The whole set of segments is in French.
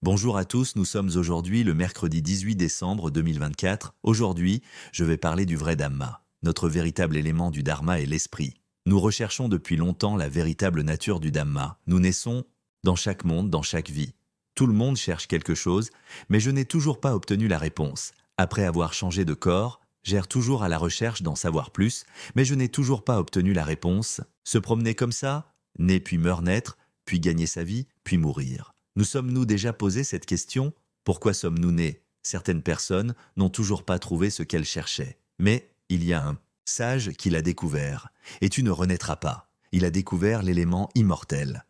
Bonjour à tous, nous sommes aujourd'hui le mercredi 18 décembre 2024. Aujourd'hui, je vais parler du vrai Dhamma. Notre véritable élément du Dharma est l'esprit. Nous recherchons depuis longtemps la véritable nature du Dhamma. Nous naissons dans chaque monde, dans chaque vie. Tout le monde cherche quelque chose, mais je n'ai toujours pas obtenu la réponse. Après avoir changé de corps, j'erre toujours à la recherche d'en savoir plus, mais je n'ai toujours pas obtenu la réponse. Se promener comme ça, né puis meurt naître, puis gagner sa vie, puis mourir. Nous sommes-nous déjà posé cette question? Pourquoi sommes-nous nés? Certaines personnes n'ont toujours pas trouvé ce qu'elles cherchaient. Mais il y a un sage qui l'a découvert. Et tu ne renaîtras pas. Il a découvert l'élément immortel,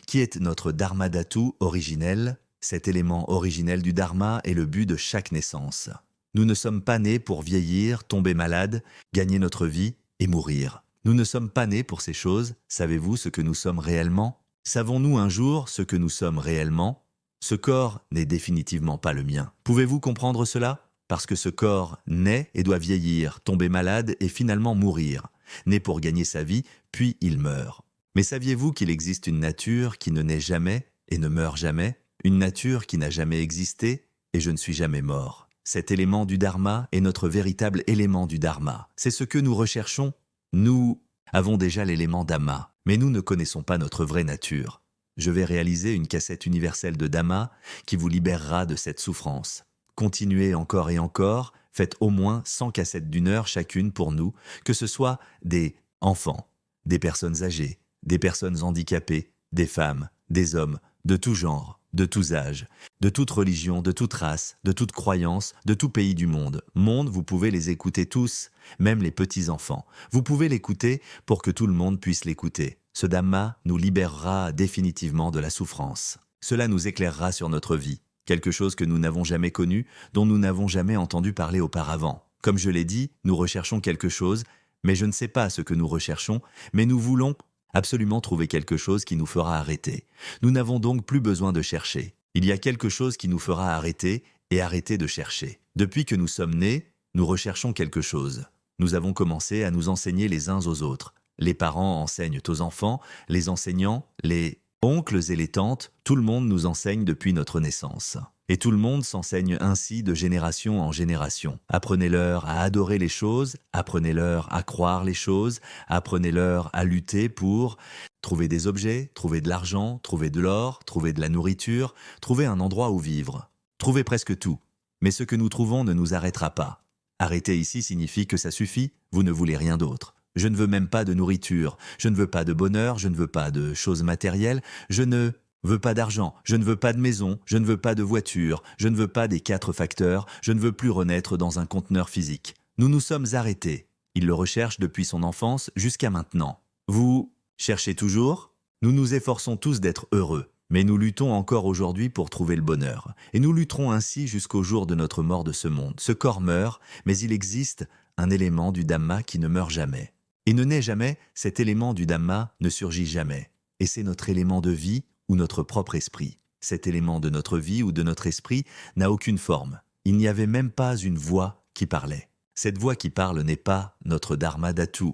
qui est notre Dharma Dhatu originel. Cet élément originel du Dharma est le but de chaque naissance. Nous ne sommes pas nés pour vieillir, tomber malade, gagner notre vie et mourir. Nous ne sommes pas nés pour ces choses. Savez-vous ce que nous sommes réellement? Savons-nous un jour ce que nous sommes réellement? Ce corps n'est définitivement pas le mien. Pouvez-vous comprendre cela? Parce que ce corps naît et doit vieillir, tomber malade et finalement mourir. Né pour gagner sa vie, puis il meurt. Mais saviez-vous qu'il existe une nature qui ne naît jamais et ne meurt jamais? Une nature qui n'a jamais existé et je ne suis jamais mort. Cet élément du Dharma est notre véritable élément du Dharma. C'est ce que nous recherchons. Nous avons déjà l'élément Dhamma, mais nous ne connaissons pas notre vraie nature. Je vais réaliser une cassette universelle de Dhamma qui vous libérera de cette souffrance. Continuez encore et encore, faites au moins 100 cassettes d'une heure chacune pour nous, que ce soit des enfants, des personnes âgées, des personnes handicapées, des femmes, des hommes, de tout genre, de tous âges, de toute religion, de toute race, de toute croyance, de tout pays du monde. Monde, vous pouvez les écouter tous, même les petits-enfants. Vous pouvez l'écouter pour que tout le monde puisse l'écouter. Ce Dhamma nous libérera définitivement de la souffrance. Cela nous éclairera sur notre vie, quelque chose que nous n'avons jamais connu, dont nous n'avons jamais entendu parler auparavant. Comme je l'ai dit, nous recherchons quelque chose, mais je ne sais pas ce que nous recherchons, mais nous voulons absolument trouver quelque chose qui nous fera arrêter. Nous n'avons donc plus besoin de chercher. Il y a quelque chose qui nous fera arrêter et arrêter de chercher. Depuis que nous sommes nés, nous recherchons quelque chose. Nous avons commencé à nous enseigner les uns aux autres. Les parents enseignent aux enfants, les enseignants, les oncles et les tantes, tout le monde nous enseigne depuis notre naissance. Et tout le monde s'enseigne ainsi de génération en génération. Apprenez-leur à adorer les choses, apprenez-leur à croire les choses, apprenez-leur à lutter pour trouver des objets, trouver de l'argent, trouver de l'or, trouver de la nourriture, trouver un endroit où vivre. Trouver presque tout. Mais ce que nous trouvons ne nous arrêtera pas. Arrêter ici signifie que ça suffit, vous ne voulez rien d'autre. Je ne veux même pas de nourriture, je ne veux pas de bonheur, je ne veux pas de choses matérielles, je ne veux pas d'argent, je ne veux pas de maison, je ne veux pas de voiture, je ne veux pas des 4 facteurs, je ne veux plus renaître dans un conteneur physique. Nous nous sommes arrêtés. Il le recherche depuis son enfance jusqu'à maintenant. Vous cherchez toujours? Nous nous efforçons tous d'être heureux, mais nous luttons encore aujourd'hui pour trouver le bonheur. Et nous lutterons ainsi jusqu'au jour de notre mort de ce monde. Ce corps meurt, mais il existe un élément du Dhamma qui ne meurt jamais. Et ne naît jamais, cet élément du Dhamma ne surgit jamais. Et c'est notre élément de vie ou notre propre esprit. Cet élément de notre vie ou de notre esprit n'a aucune forme. Il n'y avait même pas une voix qui parlait. Cette voix qui parle n'est pas notre Dharma Dhatu.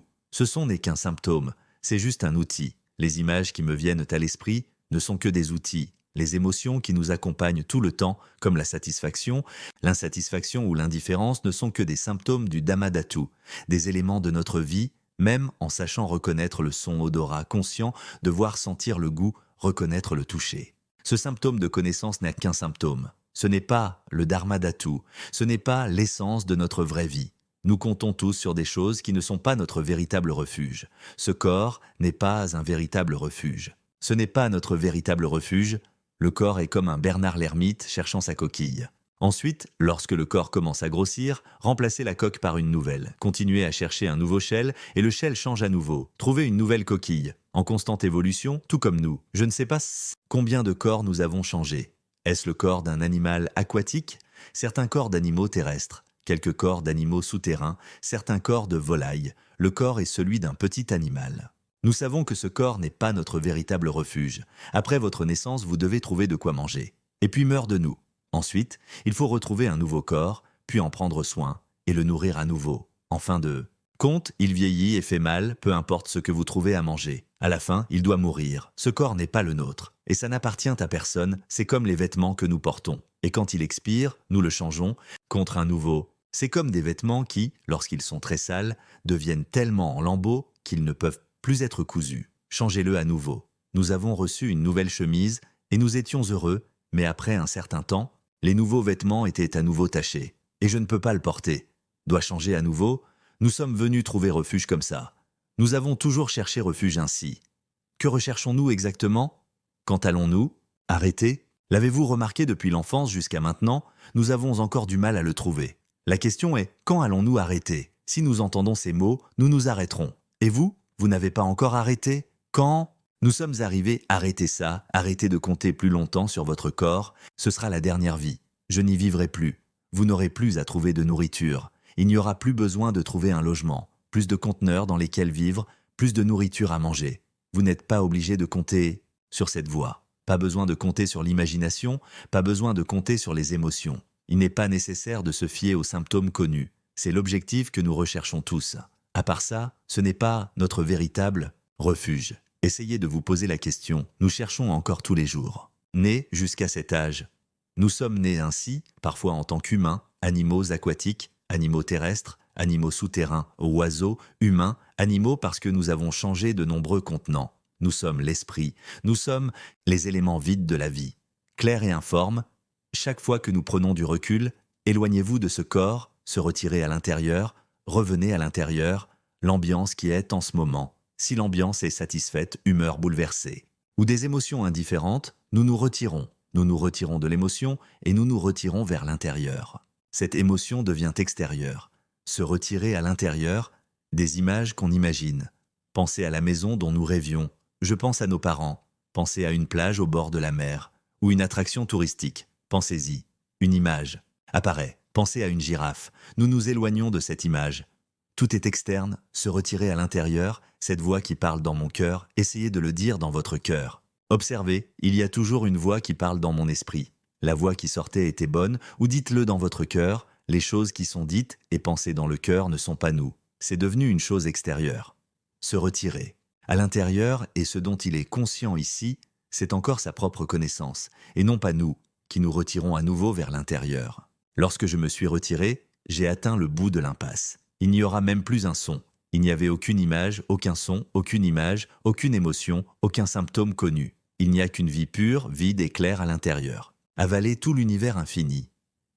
N'est qu'un symptôme, c'est juste un outil. Les images qui me viennent à l'esprit ne sont que des outils. Les émotions qui nous accompagnent tout le temps, comme la satisfaction, l'insatisfaction ou l'indifférence, ne sont que des symptômes du Dhamma Dhatu, des éléments de notre vie, même en sachant reconnaître le son odorat, conscient de voir sentir le goût, reconnaître le toucher. Ce symptôme de connaissance n'est qu'un symptôme. Ce n'est pas le Dharma Dhatu, ce n'est pas l'essence de notre vraie vie. Nous comptons tous sur des choses qui ne sont pas notre véritable refuge. Ce corps n'est pas un véritable refuge. Ce n'est pas notre véritable refuge. Le corps est comme un Bernard l'ermite cherchant sa coquille. Ensuite, lorsque le corps commence à grossir, remplacez la coque par une nouvelle. Continuez à chercher un nouveau shell et le shell change à nouveau. Trouvez une nouvelle coquille. En constante évolution, tout comme nous. Je ne sais pas combien de corps nous avons changé. Est-ce le corps d'un animal aquatique? Certains corps d'animaux terrestres. Quelques corps d'animaux souterrains. Certains corps de volailles. Le corps est celui d'un petit animal. Nous savons que ce corps n'est pas notre véritable refuge. Après votre naissance, vous devez trouver de quoi manger. Et puis meurt de nous. Ensuite, il faut retrouver un nouveau corps, puis en prendre soin, et le nourrir à nouveau. En fin de compte, il vieillit et fait mal, peu importe ce que vous trouvez à manger. À la fin, il doit mourir. Ce corps n'est pas le nôtre. Et ça n'appartient à personne, c'est comme les vêtements que nous portons. Et quand il expire, nous le changeons contre un nouveau. C'est comme des vêtements qui, lorsqu'ils sont très sales, deviennent tellement en lambeaux qu'ils ne peuvent plus être cousus. Changez-le à nouveau. Nous avons reçu une nouvelle chemise et nous étions heureux, mais après un certain temps, les nouveaux vêtements étaient à nouveau tachés. Et je ne peux pas le porter. Dois changer à nouveau. Nous sommes venus trouver refuge comme ça. Nous avons toujours cherché refuge ainsi. Que recherchons-nous exactement? Quand allons-nous arrêter? L'avez-vous remarqué depuis l'enfance jusqu'à maintenant? Nous avons encore du mal à le trouver. La question est, quand allons-nous arrêter? Si nous entendons ces mots, nous nous arrêterons. Et vous? Vous n'avez pas encore arrêté? Quand? Nous sommes arrivés, arrêtez ça, arrêtez de compter plus longtemps sur votre corps, ce sera la dernière vie. Je n'y vivrai plus. Vous n'aurez plus à trouver de nourriture. Il n'y aura plus besoin de trouver un logement, plus de conteneurs dans lesquels vivre, plus de nourriture à manger. Vous n'êtes pas obligé de compter sur cette voie. Pas besoin de compter sur l'imagination, pas besoin de compter sur les émotions. Il n'est pas nécessaire de se fier aux symptômes connus. C'est l'objectif que nous recherchons tous. À part ça, ce n'est pas notre véritable refuge. Essayez de vous poser la question. Nous cherchons encore tous les jours. Nés jusqu'à cet âge. Nous sommes nés ainsi, parfois en tant qu'humains, animaux aquatiques, animaux terrestres, animaux souterrains, oiseaux, humains, animaux parce que nous avons changé de nombreux contenants. Nous sommes l'esprit, nous sommes les éléments vides de la vie. Clairs et informes, chaque fois que nous prenons du recul, éloignez-vous de ce corps, se retirez à l'intérieur, revenez à l'intérieur, l'ambiance qui est en ce moment. Si l'ambiance est satisfaite, humeur bouleversée, ou des émotions indifférentes, nous nous retirons. Nous nous retirons de l'émotion et nous nous retirons vers l'intérieur. Cette émotion devient extérieure. Se retirer à l'intérieur, des images qu'on imagine. Pensez à la maison dont nous rêvions. Je pense à nos parents. Pensez à une plage au bord de la mer ou une attraction touristique. Pensez-y. Une image apparaît. Pensez à une girafe. Nous nous éloignons de cette image. Tout est externe. Se retirer à l'intérieur, cette voix qui parle dans mon cœur, essayez de le dire dans votre cœur. Observez, il y a toujours une voix qui parle dans mon esprit. La voix qui sortait était bonne, ou dites-le dans votre cœur, les choses qui sont dites et pensées dans le cœur ne sont pas nous. C'est devenu une chose extérieure. Se retirer. À l'intérieur, et ce dont il est conscient ici, c'est encore sa propre connaissance, et non pas nous, qui nous retirons à nouveau vers l'intérieur. Lorsque je me suis retiré, j'ai atteint le bout de l'impasse. Il n'y aura même plus un son. Il n'y avait aucune image, aucun son, aucune image, aucune émotion, aucun symptôme connu. Il n'y a qu'une vie pure, vide et claire à l'intérieur. Avaler tout l'univers infini.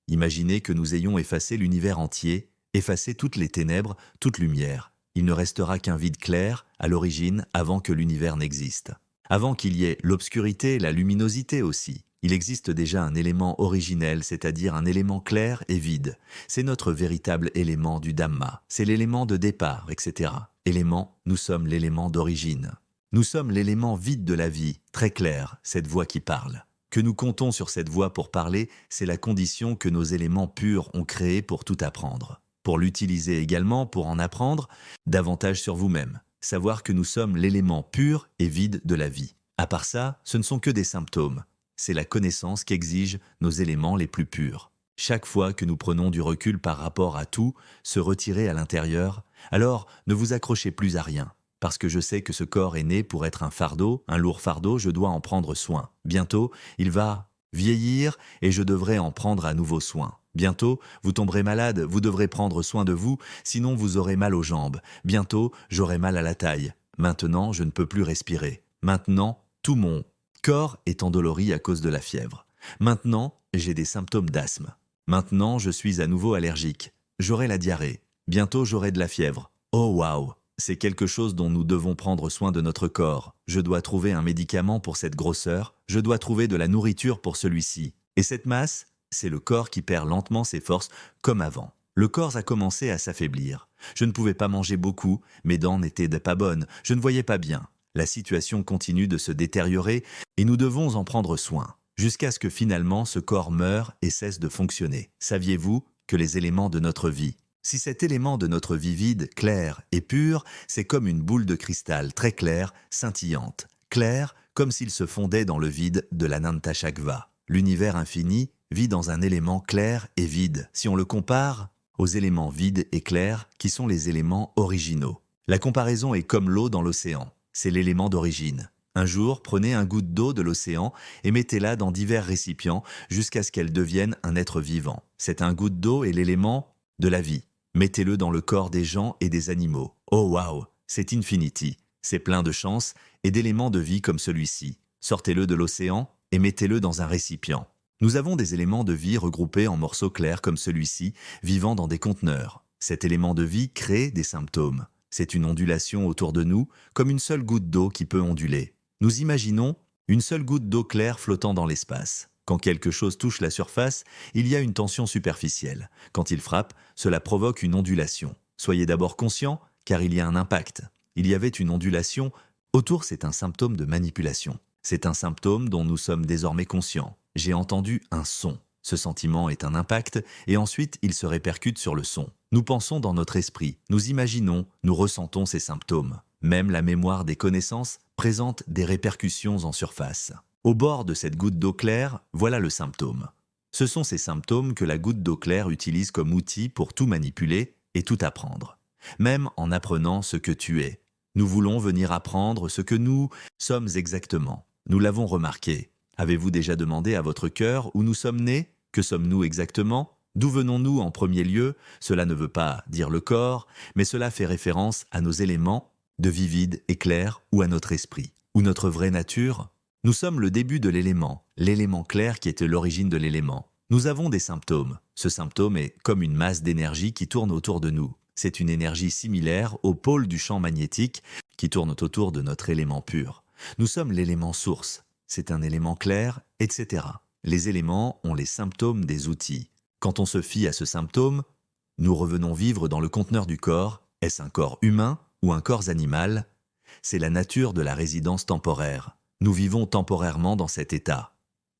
Imaginez que nous ayons effacé l'univers entier, effacé toutes les ténèbres, toute lumière. Il ne restera qu'un vide clair, à l'origine, avant que l'univers n'existe. Avant qu'il y ait l'obscurité, la luminosité aussi. Il existe déjà un élément originel, c'est-à-dire un élément clair et vide. C'est notre véritable élément du Dhamma. C'est l'élément de départ, etc. Élément, nous sommes l'élément d'origine. Nous sommes l'élément vide de la vie, très clair, cette voix qui parle. Que nous comptons sur cette voix pour parler, c'est la condition que nos éléments purs ont créée pour tout apprendre. Pour l'utiliser également, pour en apprendre davantage sur vous-même. Savoir que nous sommes l'élément pur et vide de la vie. À part ça, ce ne sont que des symptômes. C'est la connaissance qu'exigent nos éléments les plus purs. Chaque fois que nous prenons du recul par rapport à tout, se retirer à l'intérieur, alors ne vous accrochez plus à rien. Parce que je sais que ce corps est né pour être un fardeau, un lourd fardeau, je dois en prendre soin. Bientôt, il va vieillir et je devrai en prendre à nouveau soin. Bientôt, vous tomberez malade, vous devrez prendre soin de vous, sinon vous aurez mal aux jambes. Bientôt, j'aurai mal à la taille. Maintenant, je ne peux plus respirer. Maintenant, tout mon corps est endolori à cause de la fièvre. Maintenant, j'ai des symptômes d'asthme. Maintenant, je suis à nouveau allergique. J'aurai la diarrhée. Bientôt, j'aurai de la fièvre. Oh waouh! C'est quelque chose dont nous devons prendre soin de notre corps. Je dois trouver un médicament pour cette grosseur. Je dois trouver de la nourriture pour celui-ci. Et cette masse, c'est le corps qui perd lentement ses forces comme avant. Le corps a commencé à s'affaiblir. Je ne pouvais pas manger beaucoup, mes dents n'étaient pas bonnes, je ne voyais pas bien. La situation continue de se détériorer et nous devons en prendre soin, jusqu'à ce que finalement ce corps meure et cesse de fonctionner. Saviez-vous que les éléments de notre vie, si cet élément de notre vie vide, clair et pur, c'est comme une boule de cristal très claire, scintillante, claire comme s'il se fondait dans le vide de l'Anantashakva. L'univers infini vit dans un élément clair et vide, si on le compare aux éléments vides et clairs qui sont les éléments originaux. La comparaison est comme l'eau dans l'océan. c'est l'élément d'origine. Un jour, prenez un goutte d'eau de l'océan et mettez-la dans divers récipients jusqu'à ce qu'elle devienne un être vivant. C'est un goutte d'eau et l'élément de la vie. Mettez-le dans le corps des gens et des animaux. Oh waouh, c'est infinity. C'est plein de chance et d'éléments de vie comme celui-ci. Sortez-le de l'océan et mettez-le dans un récipient. Nous avons des éléments de vie regroupés en morceaux clairs comme celui-ci, vivant dans des conteneurs. Cet élément de vie crée des symptômes. C'est une ondulation autour de nous, comme une seule goutte d'eau qui peut onduler. Nous imaginons une seule goutte d'eau claire flottant dans l'espace. Quand quelque chose touche la surface, il y a une tension superficielle. Quand il frappe, cela provoque une ondulation. Soyez d'abord conscient, car il y a un impact. Il y avait une ondulation. Autour, c'est un symptôme de manipulation. C'est un symptôme dont nous sommes désormais conscients. J'ai entendu un son. Ce sentiment est un impact et ensuite il se répercute sur le son. Nous pensons dans notre esprit, nous imaginons, nous ressentons ces symptômes. Même la mémoire des connaissances présente des répercussions en surface. Au bord de cette goutte d'eau claire, voilà le symptôme. Ce sont ces symptômes que la goutte d'eau claire utilise comme outil pour tout manipuler et tout apprendre. Même en apprenant ce que tu es. Nous voulons venir apprendre ce que nous sommes exactement. Nous l'avons remarqué. Avez-vous déjà demandé à votre cœur où nous sommes nés? Que sommes-nous exactement? D'où venons-nous en premier lieu? Cela ne veut pas dire le corps, mais cela fait référence à nos éléments de vie vide et clair ou à notre esprit, ou notre vraie nature. Nous sommes le début de l'élément clair qui était l'origine de l'élément. Nous avons des symptômes. Ce symptôme est comme une masse d'énergie qui tourne autour de nous. C'est une énergie similaire au pôle du champ magnétique qui tourne autour de notre élément pur. Nous sommes l'élément source. C'est un élément clair, etc. Les éléments ont les symptômes des outils. Quand on se fie à ce symptôme, nous revenons vivre dans le conteneur du corps. Est-ce un corps humain ou un corps animal? C'est la nature de la résidence temporaire. Nous vivons temporairement dans cet état.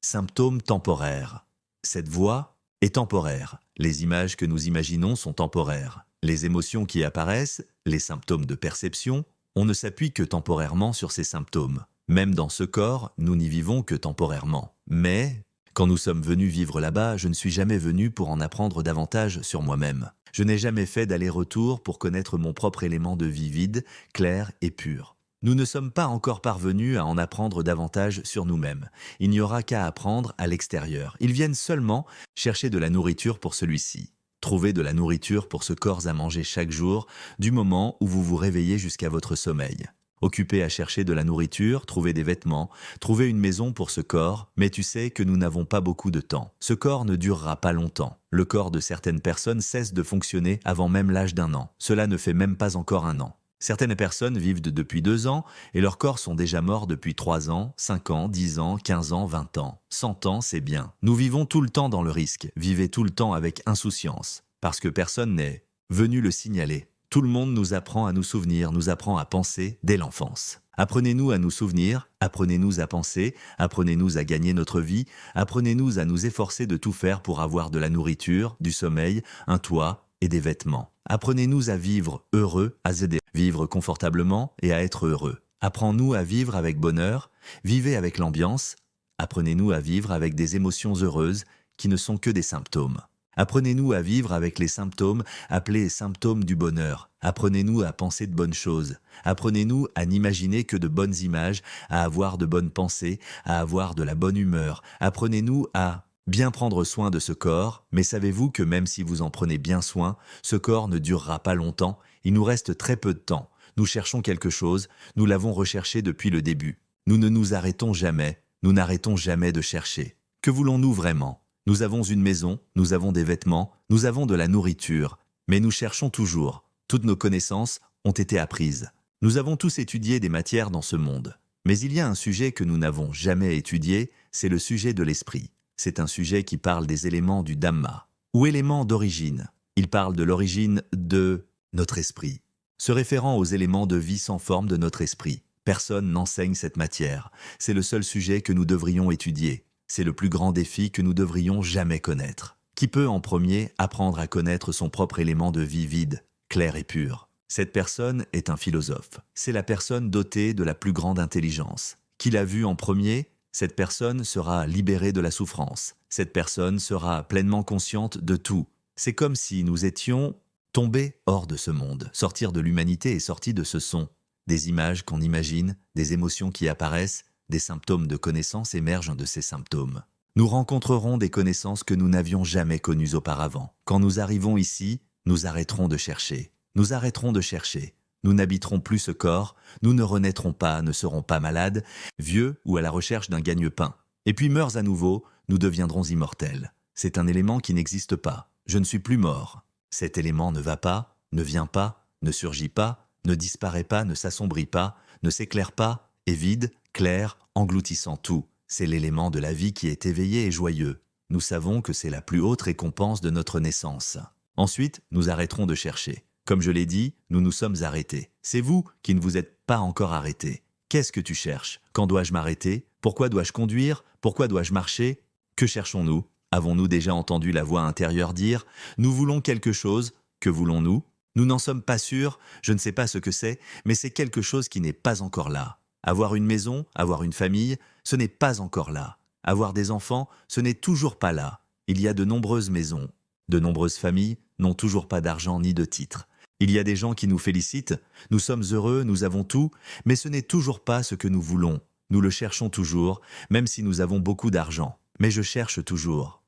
Symptômes temporaires. Cette voix est temporaire. Les images que nous imaginons sont temporaires. Les émotions qui apparaissent, les symptômes de perception, on ne s'appuie que temporairement sur ces symptômes. Même dans ce corps, nous n'y vivons que temporairement. Mais, quand nous sommes venus vivre là-bas, je ne suis jamais venu pour en apprendre davantage sur moi-même. Je n'ai jamais fait d'aller-retour pour connaître mon propre élément de vie vide, clair et pur. Nous ne sommes pas encore parvenus à en apprendre davantage sur nous-mêmes. Il n'y aura qu'à apprendre à l'extérieur. Ils viennent seulement chercher de la nourriture pour celui-ci. Trouvez de la nourriture pour ce corps à manger chaque jour, du moment où vous vous réveillez jusqu'à votre sommeil. Occupé à chercher de la nourriture, trouver des vêtements, trouver une maison pour ce corps, mais tu sais que nous n'avons pas beaucoup de temps. Ce corps ne durera pas longtemps. Le corps de certaines personnes cesse de fonctionner avant même l'âge d'1 an. Cela ne fait même pas encore 1 an. Certaines personnes vivent depuis 2 ans et leurs corps sont déjà morts depuis 3 ans, 5 ans, 10 ans, 15 ans, 20 ans. 100 ans, c'est bien. Nous vivons tout le temps dans le risque. Vivez tout le temps avec insouciance. Parce que personne n'est venu le signaler. Tout le monde nous apprend à nous souvenir, nous apprend à penser dès l'enfance. Apprenez-nous à nous souvenir, apprenez-nous à penser, apprenez-nous à gagner notre vie, apprenez-nous à nous efforcer de tout faire pour avoir de la nourriture, du sommeil, un toit et des vêtements. Apprenez-nous à vivre heureux, à vivre confortablement et à être heureux. Apprends-nous à vivre avec bonheur, vivez avec l'ambiance. Apprenez-nous à vivre avec des émotions heureuses qui ne sont que des symptômes. Apprenez-nous à vivre avec les symptômes appelés symptômes du bonheur. Apprenez-nous à penser de bonnes choses. Apprenez-nous à n'imaginer que de bonnes images, à avoir de bonnes pensées, à avoir de la bonne humeur. Apprenez-nous à bien prendre soin de ce corps, mais savez-vous que même si vous en prenez bien soin, ce corps ne durera pas longtemps, il nous reste très peu de temps. Nous cherchons quelque chose, nous l'avons recherché depuis le début. Nous ne nous arrêtons jamais, nous n'arrêtons jamais de chercher. Que voulons-nous vraiment ? Nous avons une maison, nous avons des vêtements, nous avons de la nourriture, mais nous cherchons toujours. Toutes nos connaissances ont été apprises. Nous avons tous étudié des matières dans ce monde. Mais il y a un sujet que nous n'avons jamais étudié, c'est le sujet de l'esprit. C'est un sujet qui parle des éléments du Dhamma, ou éléments d'origine. Il parle de l'origine de notre esprit, se référant aux éléments de vie sans forme de notre esprit. Personne n'enseigne cette matière. C'est le seul sujet que nous devrions étudier. C'est le plus grand défi que nous devrions jamais connaître. Qui peut en premier apprendre à connaître son propre élément de vie vide, clair et pur? Cette personne est un philosophe. C'est la personne dotée de la plus grande intelligence. Qui l'a vu en premier? Cette personne sera libérée de la souffrance. Cette personne sera pleinement consciente de tout. C'est comme si nous étions tombés hors de ce monde. Sortir de l'humanité et sortis de ce son. Des images qu'on imagine, des émotions qui apparaissent, des symptômes de connaissance émergent de ces symptômes. Nous rencontrerons des connaissances que nous n'avions jamais connues auparavant. Quand nous arrivons ici, nous arrêterons de chercher. Nous arrêterons de chercher. Nous n'habiterons plus ce corps, nous ne renaîtrons pas, ne serons pas malades, vieux ou à la recherche d'un gagne-pain. Et puis meurs à nouveau, nous deviendrons immortels. C'est un élément qui n'existe pas. Je ne suis plus mort. Cet élément ne va pas, ne vient pas, ne surgit pas, ne disparaît pas, ne s'assombrit pas, ne s'éclaire pas, est vide, clair, engloutissant tout. C'est l'élément de la vie qui est éveillé et joyeux. Nous savons que c'est la plus haute récompense de notre naissance. Ensuite, nous arrêterons de chercher. Comme je l'ai dit, nous nous sommes arrêtés. C'est vous qui ne vous êtes pas encore arrêtés. Qu'est-ce que tu cherches? Quand dois-je m'arrêter? Pourquoi dois-je conduire? Pourquoi dois-je marcher? Que cherchons-nous? Avons-nous déjà entendu la voix intérieure dire « Nous voulons quelque chose, que voulons-nous » Nous n'en sommes pas sûrs, je ne sais pas ce que c'est, mais c'est quelque chose qui n'est pas encore là. Avoir une maison, avoir une famille, ce n'est pas encore là. Avoir des enfants, ce n'est toujours pas là. Il y a de nombreuses maisons. De nombreuses familles n'ont toujours pas d'argent ni de titres. Il y a des gens qui nous félicitent, nous sommes heureux, nous avons tout, mais ce n'est toujours pas ce que nous voulons. Nous le cherchons toujours, même si nous avons beaucoup d'argent. Mais je cherche toujours,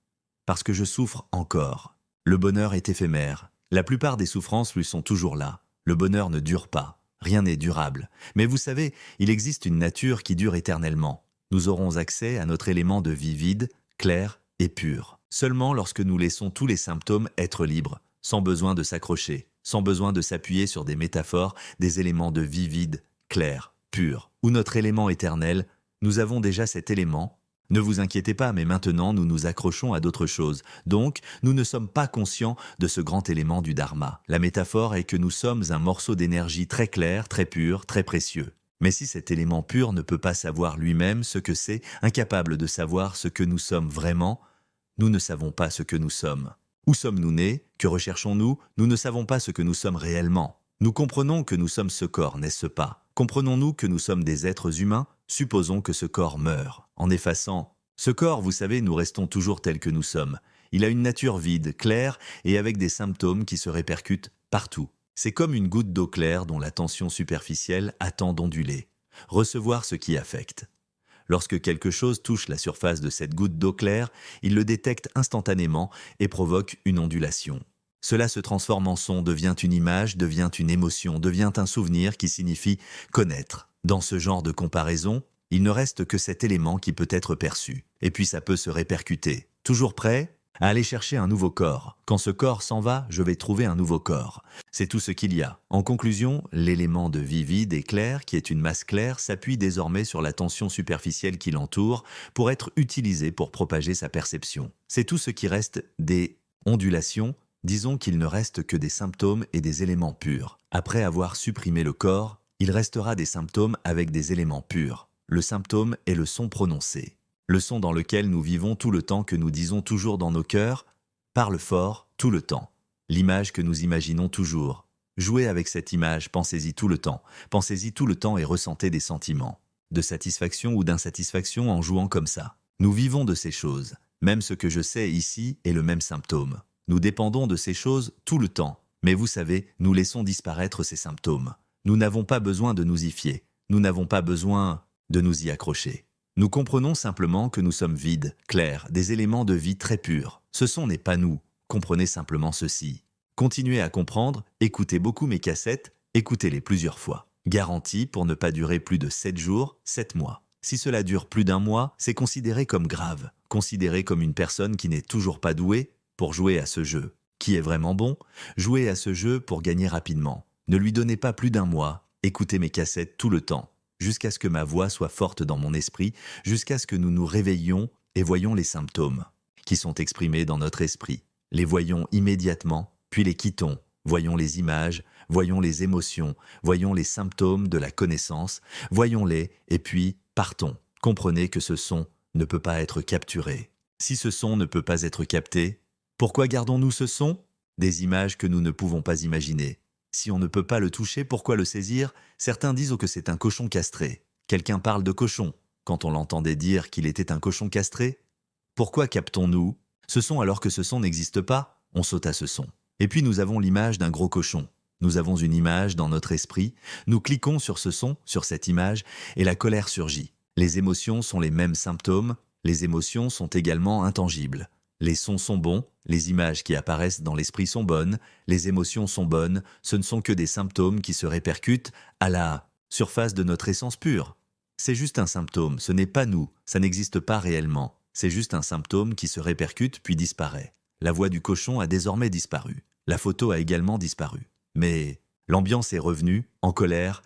parce que je souffre encore. Le bonheur est éphémère. La plupart des souffrances lui sont toujours là. Le bonheur ne dure pas. Rien n'est durable. Mais vous savez, il existe une nature qui dure éternellement. Nous aurons accès à notre élément de vie vide, clair et pur. Seulement lorsque nous laissons tous les symptômes être libres, sans besoin de s'accrocher, sans besoin de s'appuyer sur des métaphores, des éléments de vie vide, clair, pur, ou notre élément éternel, nous avons déjà cet élément. Ne vous inquiétez pas, mais maintenant nous nous accrochons à d'autres choses. Donc, nous ne sommes pas conscients de ce grand élément du Dharma. La métaphore est que nous sommes un morceau d'énergie très clair, très pur, très précieux. Mais si cet élément pur ne peut pas savoir lui-même ce que c'est, incapable de savoir ce que nous sommes vraiment, nous ne savons pas ce que nous sommes. Où sommes-nous nés? Que recherchons-nous? Nous ne savons pas ce que nous sommes réellement. Nous comprenons que nous sommes ce corps, n'est-ce pas? Comprenons-nous que nous sommes des êtres humains? Supposons que ce corps meurt. En effaçant ce corps, vous savez, nous restons toujours tels que nous sommes. Il a une nature vide, claire et avec des symptômes qui se répercutent partout. C'est comme une goutte d'eau claire dont la tension superficielle attend d'onduler. Recevoir ce qui affecte. Lorsque quelque chose touche la surface de cette goutte d'eau claire, il le détecte instantanément et provoque une ondulation. Cela se transforme en son, devient une image, devient une émotion, devient un souvenir qui signifie connaître. Dans ce genre de comparaison, il ne reste que cet élément qui peut être perçu. Et puis ça peut se répercuter. Toujours prêt à aller chercher un nouveau corps. Quand ce corps s'en va, je vais trouver un nouveau corps. C'est tout ce qu'il y a. En conclusion, l'élément de vie vide et clair, qui est une masse claire, s'appuie désormais sur la tension superficielle qui l'entoure pour être utilisé pour propager sa perception. C'est tout ce qui reste des ondulations. Disons qu'il ne reste que des symptômes et des éléments purs. Après avoir supprimé le corps, il restera des symptômes avec des éléments purs. Le symptôme est le son prononcé. Le son dans lequel nous vivons tout le temps que nous disons toujours dans nos cœurs, parle fort tout le temps. L'image que nous imaginons toujours. Jouez avec cette image, pensez-y tout le temps. Pensez-y tout le temps et ressentez des sentiments. De satisfaction ou d'insatisfaction en jouant comme ça. Nous vivons de ces choses. Même ce que je sais ici est le même symptôme. Nous dépendons de ces choses tout le temps. Mais vous savez, nous laissons disparaître ces symptômes. Nous n'avons pas besoin de nous y fier. Nous n'avons pas besoin de nous y accrocher. Nous comprenons simplement que nous sommes vides, clairs, des éléments de vie très purs. Ce son n'est pas nous. Comprenez simplement ceci. Continuez à comprendre, écoutez beaucoup mes cassettes, écoutez-les plusieurs fois. Garantie pour ne pas durer plus de 7 jours, 7 mois. Si cela dure plus d'un mois, c'est considéré comme grave. Considéré comme une personne qui n'est toujours pas douée pour jouer à ce jeu. Qui est vraiment bon? Jouez à ce jeu pour gagner rapidement. Ne lui donnez pas plus d'un mois. Écoutez mes cassettes tout le temps. Jusqu'à ce que ma voix soit forte dans mon esprit, jusqu'à ce que nous nous réveillions et voyons les symptômes qui sont exprimés dans notre esprit. Les voyons immédiatement, puis les quittons. Voyons les images, voyons les émotions, voyons les symptômes de la connaissance, voyons-les et puis partons. Comprenez que ce son ne peut pas être capturé. Si ce son ne peut pas être capté, pourquoi gardons-nous ce son? Des images que nous ne pouvons pas imaginer. Si on ne peut pas le toucher, pourquoi le saisir? Certains disent que c'est un cochon castré. Quelqu'un parle de cochon. Quand on l'entendait dire qu'il était un cochon castré, pourquoi captons-nous ce son alors que ce son n'existe pas? On saute à ce son. Et puis nous avons l'image d'un gros cochon. Nous avons une image dans notre esprit, nous cliquons sur ce son, sur cette image, et la colère surgit. Les émotions sont les mêmes symptômes, les émotions sont également intangibles. Les sons sont bons, les images qui apparaissent dans l'esprit sont bonnes, les émotions sont bonnes, ce ne sont que des symptômes qui se répercutent à la surface de notre essence pure. C'est juste un symptôme, ce n'est pas nous, ça n'existe pas réellement. C'est juste un symptôme qui se répercute puis disparaît. La voix du cochon a désormais disparu. La photo a également disparu. Mais l'ambiance est revenue, en colère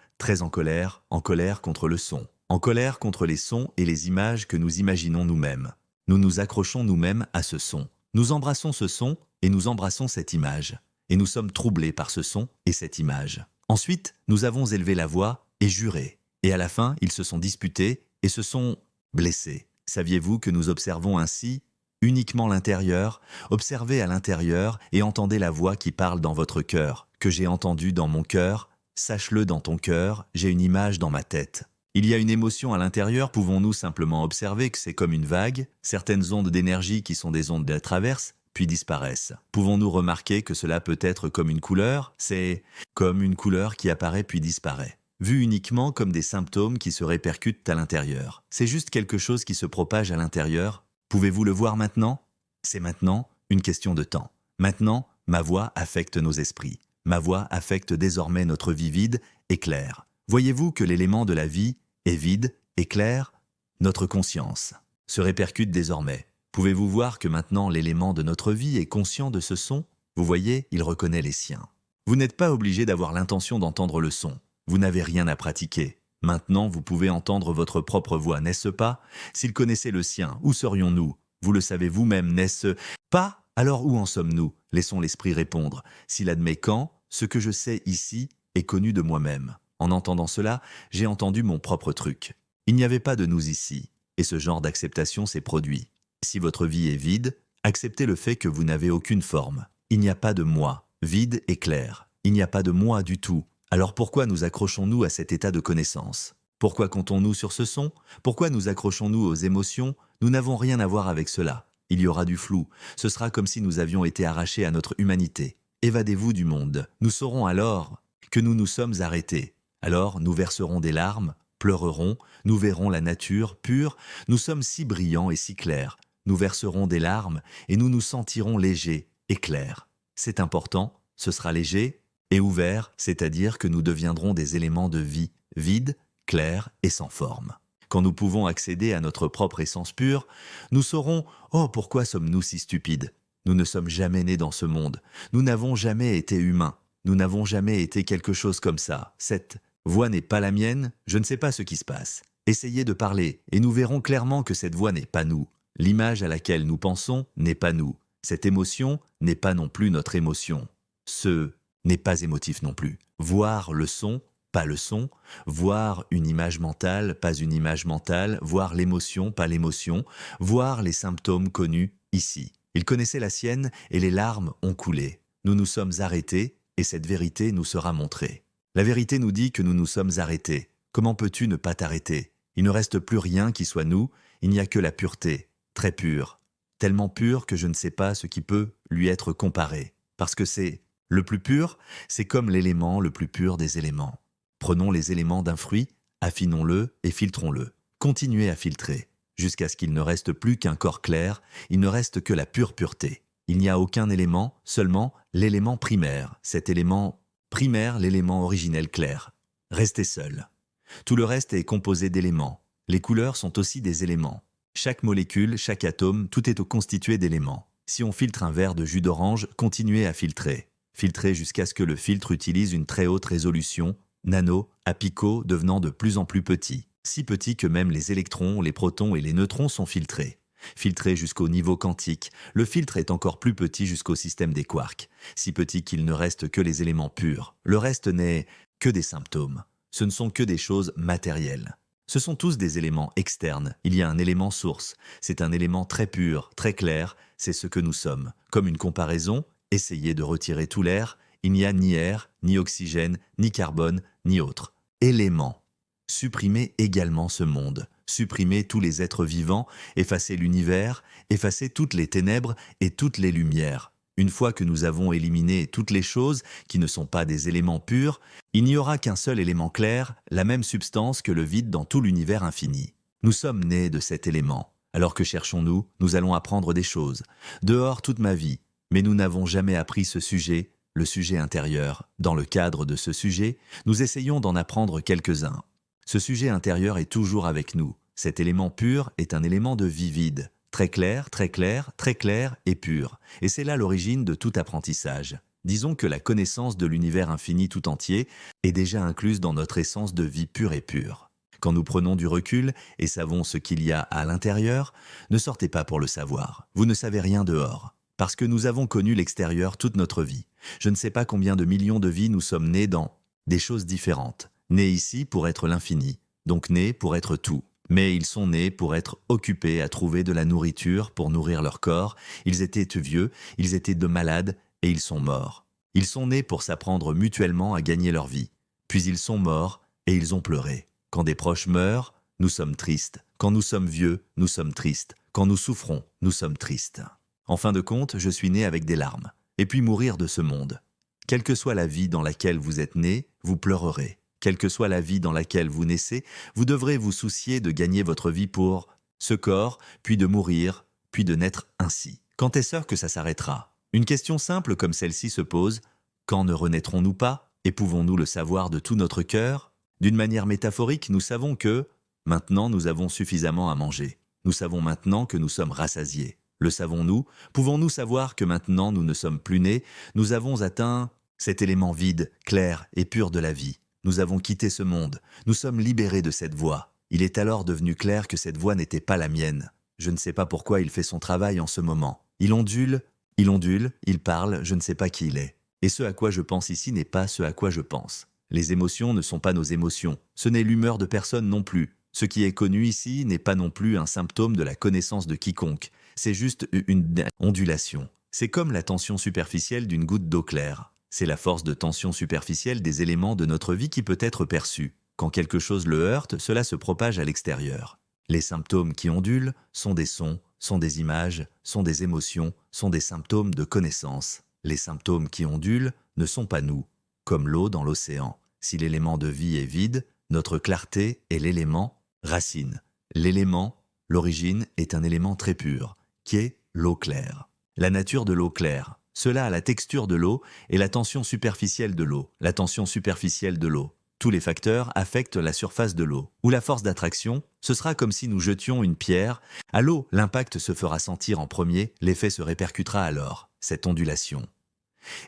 contre le son, en colère contre les sons et les images que nous imaginons nous-mêmes. Nous nous accrochons nous-mêmes à ce son. Nous embrassons ce son et nous embrassons cette image. Et nous sommes troublés par ce son et cette image. Ensuite, nous avons élevé la voix et juré. Et à la fin, ils se sont disputés et se sont blessés. Saviez-vous que nous observons ainsi uniquement l'intérieur? Observez à l'intérieur et entendez la voix qui parle dans votre cœur, que j'ai entendue dans mon cœur. Sache-le dans ton cœur, j'ai une image dans ma tête. Il y a une émotion à l'intérieur, pouvons-nous simplement observer que c'est comme une vague, certaines ondes d'énergie qui sont des ondes de traverse, puis disparaissent. Pouvons-nous remarquer que cela peut être comme une couleur? C'est comme une couleur qui apparaît puis disparaît. Vu uniquement comme des symptômes qui se répercutent à l'intérieur. C'est juste quelque chose qui se propage à l'intérieur. Pouvez-vous le voir maintenant? C'est maintenant une question de temps. Maintenant, ma voix affecte nos esprits. Ma voix affecte désormais notre vie vide et claire. Voyez-vous que l'élément de la vie est vide et clair? Notre conscience se répercute désormais. Pouvez-vous voir que maintenant l'élément de notre vie est conscient de ce son? Vous voyez, il reconnaît les siens. Vous n'êtes pas obligé d'avoir l'intention d'entendre le son. Vous n'avez rien à pratiquer. Maintenant, vous pouvez entendre votre propre voix, n'est-ce pas? S'il connaissait le sien, où serions-nous? Vous le savez vous-même, n'est-ce pas? Alors où en sommes-nous? Laissons l'esprit répondre. S'il admet quand, ce que je sais ici est connu de moi-même. En entendant cela, j'ai entendu mon propre truc. Il n'y avait pas de nous ici, et ce genre d'acceptation s'est produit. Si votre vie est vide, acceptez le fait que vous n'avez aucune forme. Il n'y a pas de moi, vide et clair. Il n'y a pas de moi du tout. Alors pourquoi nous accrochons-nous à cet état de connaissance? Pourquoi comptons-nous sur ce son? Pourquoi nous accrochons-nous aux émotions? Nous n'avons rien à voir avec cela. Il y aura du flou. Ce sera comme si nous avions été arrachés à notre humanité. Évadez-vous du monde. Nous saurons alors que nous nous sommes arrêtés. Alors nous verserons des larmes, pleurerons, nous verrons la nature pure. Nous sommes si brillants et si clairs. Nous verserons des larmes et nous nous sentirons légers et clairs. C'est important, ce sera léger et ouvert, c'est-à-dire que nous deviendrons des éléments de vie, vides, clairs et sans forme. Quand nous pouvons accéder à notre propre essence pure, nous saurons « Oh, pourquoi sommes-nous si stupides ?» Nous ne sommes jamais nés dans ce monde. Nous n'avons jamais été humains. Nous n'avons jamais été quelque chose comme ça. Cette voix n'est pas la mienne, je ne sais pas ce qui se passe. Essayez de parler et nous verrons clairement que cette voix n'est pas nous. L'image à laquelle nous pensons n'est pas nous. Cette émotion n'est pas non plus notre émotion. Ce n'est pas émotif non plus. Voir le son, pas le son. Voir une image mentale, pas une image mentale. Voir l'émotion, pas l'émotion. Voir les symptômes connus ici. Il connaissait la sienne et les larmes ont coulé. Nous nous sommes arrêtés et cette vérité nous sera montrée. La vérité nous dit que nous nous sommes arrêtés. Comment peux-tu ne pas t'arrêter? Il ne reste plus rien qui soit nous, il n'y a que la pureté, très pure. Tellement pure que je ne sais pas ce qui peut lui être comparé. Parce que c'est le plus pur, c'est comme l'élément le plus pur des éléments. Prenons les éléments d'un fruit, affinons-le et filtrons-le. Continuez à filtrer. Jusqu'à ce qu'il ne reste plus qu'un corps clair, il ne reste que la pure pureté. Il n'y a aucun élément, seulement l'élément primaire. Cet élément primaire, l'élément originel clair. Restez seul. Tout le reste est composé d'éléments. Les couleurs sont aussi des éléments. Chaque molécule, chaque atome, tout est constitué d'éléments. Si on filtre un verre de jus d'orange, continuez à filtrer. Filtrez jusqu'à ce que le filtre utilise une très haute résolution, nano, à pico, devenant de plus en plus petit. Si petit que même les électrons, les protons et les neutrons sont filtrés. Filtrés jusqu'au niveau quantique, le filtre est encore plus petit jusqu'au système des quarks, si petit qu'il ne reste que les éléments purs. Le reste n'est que des symptômes. Ce ne sont que des choses matérielles. Ce sont tous des éléments externes. Il y a un élément source. C'est un élément très pur, très clair. C'est ce que nous sommes. Comme une comparaison, essayez de retirer tout l'air. Il n'y a ni air, ni oxygène, ni carbone, ni autre. Élément. Supprimez également ce monde, supprimez tous les êtres vivants, effacez l'univers, effacez toutes les ténèbres et toutes les lumières. Une fois que nous avons éliminé toutes les choses qui ne sont pas des éléments purs, il n'y aura qu'un seul élément clair, la même substance que le vide dans tout l'univers infini. Nous sommes nés de cet élément. Alors que cherchons-nous? Nous allons apprendre des choses. Dehors toute ma vie. Mais nous n'avons jamais appris ce sujet, le sujet intérieur. Dans le cadre de ce sujet, nous essayons d'en apprendre quelques-uns. Ce sujet intérieur est toujours avec nous. Cet élément pur est un élément de vie vide. Très clair, très clair, très clair et pur. Et c'est là l'origine de tout apprentissage. Disons que la connaissance de l'univers infini tout entier est déjà incluse dans notre essence de vie pure et pure. Quand nous prenons du recul et savons ce qu'il y a à l'intérieur, ne sortez pas pour le savoir. Vous ne savez rien dehors. Parce que nous avons connu l'extérieur toute notre vie. Je ne sais pas combien de millions de vies nous sommes nés dans des choses différentes. Nés ici pour être l'infini, donc nés pour être tout. Mais ils sont nés pour être occupés à trouver de la nourriture pour nourrir leur corps. Ils étaient vieux, ils étaient de malades et ils sont morts. Ils sont nés pour s'apprendre mutuellement à gagner leur vie. Puis ils sont morts et ils ont pleuré. Quand des proches meurent, nous sommes tristes. Quand nous sommes vieux, nous sommes tristes. Quand nous souffrons, nous sommes tristes. En fin de compte, je suis né avec des larmes. Et puis mourir de ce monde. Quelle que soit la vie dans laquelle vous êtes né, vous pleurerez. Quelle que soit la vie dans laquelle vous naissez, vous devrez vous soucier de gagner votre vie pour ce corps, puis de mourir, puis de naître ainsi. Quand est-ce que ça s'arrêtera? Une question simple comme celle-ci se pose. Quand ne renaîtrons-nous pas? Et pouvons-nous le savoir de tout notre cœur? D'une manière métaphorique, nous savons que maintenant nous avons suffisamment à manger. Nous savons maintenant que nous sommes rassasiés. Le savons-nous? Pouvons-nous savoir que maintenant nous ne sommes plus nés? Nous avons atteint cet élément vide, clair et pur de la vie. Nous avons quitté ce monde. Nous sommes libérés de cette voie. Il est alors devenu clair que cette voie n'était pas la mienne. Je ne sais pas pourquoi il fait son travail en ce moment. Il ondule, il parle, je ne sais pas qui il est. Et ce à quoi je pense ici n'est pas ce à quoi je pense. Les émotions ne sont pas nos émotions. Ce n'est l'humeur de personne non plus. Ce qui est connu ici n'est pas non plus un symptôme de la connaissance de quiconque. C'est juste une ondulation. C'est comme la tension superficielle d'une goutte d'eau claire. C'est la force de tension superficielle des éléments de notre vie qui peut être perçue. Quand quelque chose le heurte, cela se propage à l'extérieur. Les symptômes qui ondulent sont des sons, sont des images, sont des émotions, sont des symptômes de connaissance. Les symptômes qui ondulent ne sont pas nous, comme l'eau dans l'océan. Si l'élément de vie est vide, notre clarté est l'élément racine. L'élément, l'origine, est un élément très pur, qui est l'eau claire. La nature de l'eau claire, cela a la texture de l'eau et la tension superficielle de l'eau. La tension superficielle de l'eau. Tous les facteurs affectent la surface de l'eau. Ou la force d'attraction, ce sera comme si nous jetions une pierre. À l'eau, l'impact se fera sentir en premier, l'effet se répercutera alors, cette ondulation.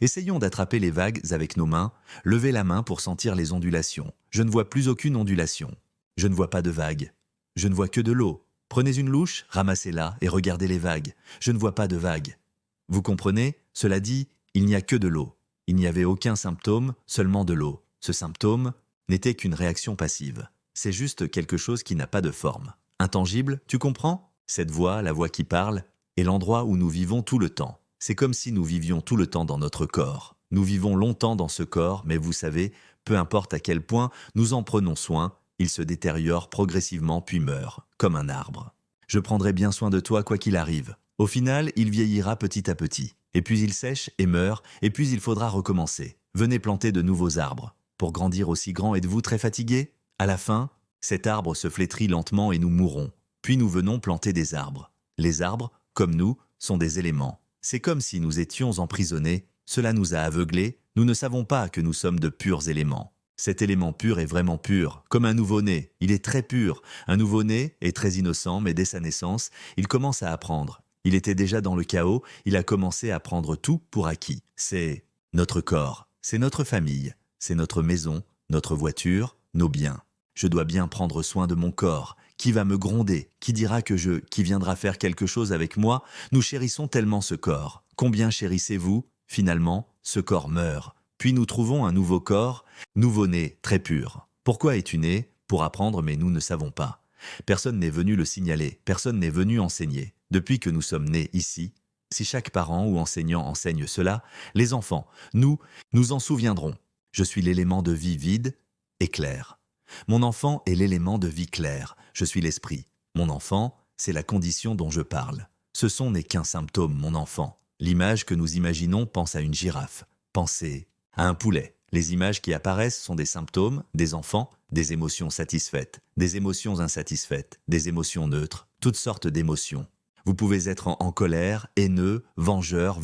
Essayons d'attraper les vagues avec nos mains. Levez la main pour sentir les ondulations. Je ne vois plus aucune ondulation. Je ne vois pas de vagues. Je ne vois que de l'eau. Prenez une louche, ramassez-la et regardez les vagues. Je ne vois pas de vagues. Vous comprenez? Cela dit, il n'y a que de l'eau. Il n'y avait aucun symptôme, seulement de l'eau. Ce symptôme n'était qu'une réaction passive. C'est juste quelque chose qui n'a pas de forme. Intangible, tu comprends? Cette voix, la voix qui parle, est l'endroit où nous vivons tout le temps. C'est comme si nous vivions tout le temps dans notre corps. Nous vivons longtemps dans ce corps, mais vous savez, peu importe à quel point nous en prenons soin, il se détériore progressivement puis meurt, comme un arbre. Je prendrai bien soin de toi quoi qu'il arrive. Au final, il vieillira petit à petit. Et puis il sèche et meurt, et puis il faudra recommencer. Venez planter de nouveaux arbres. Pour grandir aussi grand, êtes-vous très fatigué? À la fin, cet arbre se flétrit lentement et nous mourrons. Puis nous venons planter des arbres. Les arbres, comme nous, sont des éléments. C'est comme si nous étions emprisonnés. Cela nous a aveuglés. Nous ne savons pas que nous sommes de purs éléments. Cet élément pur est vraiment pur, comme un nouveau-né. Il est très pur. Un nouveau-né est très innocent, mais dès sa naissance, il commence à apprendre. Il était déjà dans le chaos, il a commencé à prendre tout pour acquis. C'est notre corps, c'est notre famille, c'est notre maison, notre voiture, nos biens. Je dois bien prendre soin de mon corps. Qui va me gronder? Qui dira qui viendra faire quelque chose avec moi? Nous chérissons tellement ce corps. Combien chérissez-vous? Finalement, ce corps meurt. Puis nous trouvons un nouveau corps, nouveau-né, très pur. Pourquoi es-tu né? Pour apprendre, mais nous ne savons pas. Personne n'est venu le signaler, personne n'est venu enseigner. Depuis que nous sommes nés ici, si chaque parent ou enseignant enseigne cela, les enfants, nous en souviendrons. Je suis l'élément de vie vide et clair. Mon enfant est l'élément de vie clair. Je suis l'esprit. Mon enfant, c'est la condition dont je parle. Ce son n'est qu'un symptôme, mon enfant. L'image que nous imaginons pense à une girafe. Pensez à un poulet. Les images qui apparaissent sont des symptômes, des enfants, des émotions satisfaites, des émotions insatisfaites, des émotions neutres, toutes sortes d'émotions. Vous pouvez être en colère, haineux, vengeur,